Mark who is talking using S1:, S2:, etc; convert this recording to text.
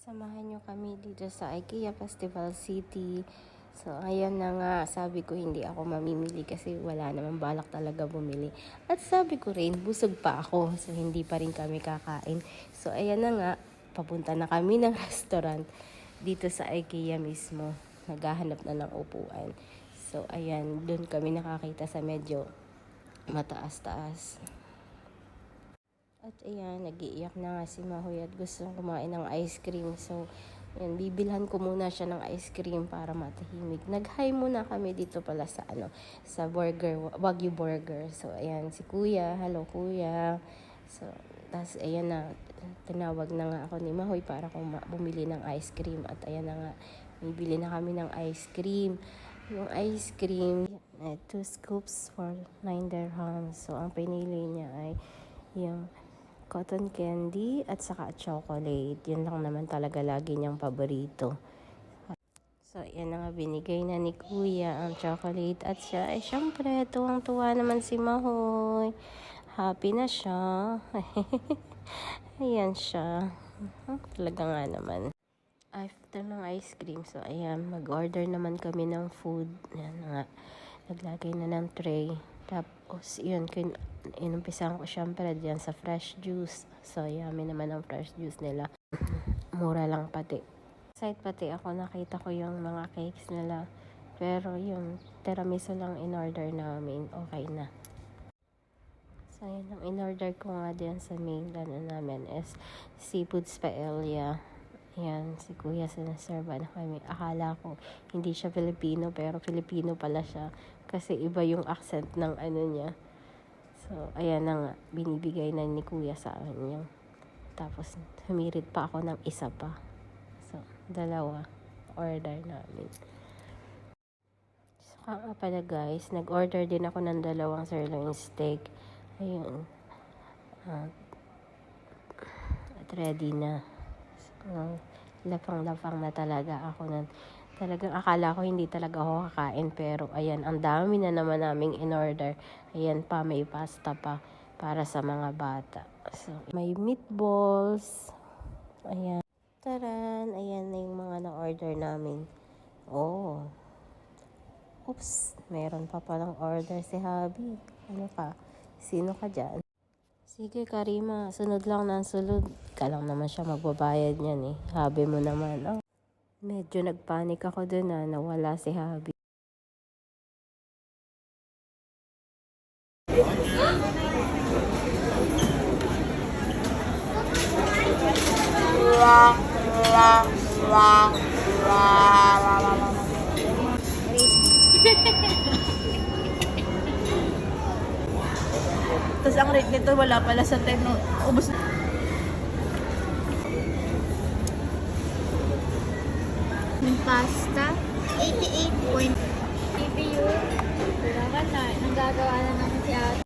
S1: Samahan nyo kami dito sa IKEA Festival City. So, ayan na nga. Sabi ko hindi ako mamimili kasi wala namang balak talaga bumili. At sabi ko rin, busog pa ako. So, hindi pa rin kami kakain. So, ayan na nga. Papunta na kami ng restaurant dito sa IKEA mismo. Naghahanap na ng upuan. So, ayan. Doon kami nakakita sa medyo mataas-taas. At ayan, nag-iiyak na nga si Mahoy at gusto kumain ng ice cream. So, ayan, bibilhan ko muna siya ng ice cream para matahimik. Nag-hi muna kami dito pala sa sa burger, Wagyu Burger. So, ayan, si Kuya. Hello, Kuya. So, tapos ayan na, tinawag na nga ako ni Mahoy para bumili ng ice cream. At ayan na nga, bibili na kami ng ice cream. Yung ice cream, 2 scoops for 9 dirhams. So, ang pinili niya ay yung cotton candy at saka chocolate. Yun lang naman talaga lagi niyang paborito. So, yan na nga, binigay na ni Kuya ang chocolate. At siya, syempre, tuwang-tuwa naman si Mahoy. Happy na siya. Ayan siya. Talaga nga naman. After ng ice cream, so ayan, mag-order naman kami ng food. Yan nga, naglagay na ng tray. Tapos, yun, inumpisahan ko syempre diyan sa fresh juice. So, yummy naman ang fresh juice nila. Mura lang pati. Side pati ako, nakita ko yung mga cakes nila. Pero yung tiramisu lang in-order namin, okay na. So, yun, ang in-order ko nga diyan sa main namin is seafood paella. Ayan, si Kuya sinaserva na kami. Akala ko hindi siya Filipino, pero Filipino pala siya. Kasi iba yung accent ng niya. So, ayan na nga. Binibigay na ni Kuya sa akin yung. Tapos, humirit pa ako ng isa pa. So, 2 order namin. So, nga pala guys, nag-order din ako ng 2 sirloin steak. Ayun. At ready na. Lapang-lapang na talaga ako nun. Talagang akala ko hindi talaga ako kakain. Pero ayan, ang dami na naman naming in-order. Ayan pa, may pasta pa para sa mga bata. So, may meatballs. Ayan. Taran! Ayan na yung mga na-order namin. Oh. Oops! Meron pa palang order si Habi. Ano ka? Sino ka dyan? Sige, Karima. Sunod lang ng sunod. Ka lang naman siya magbabayad niyan eh. Habi mo naman. Oh. Medyo nagpanik ako dun nawala si Habi.
S2: Tapos ang rate nito wala pala sa 10. No? Ubus na.
S3: Yung pasta, 88 point. CPU, wala ka na. Nang gagawa na naman si ate.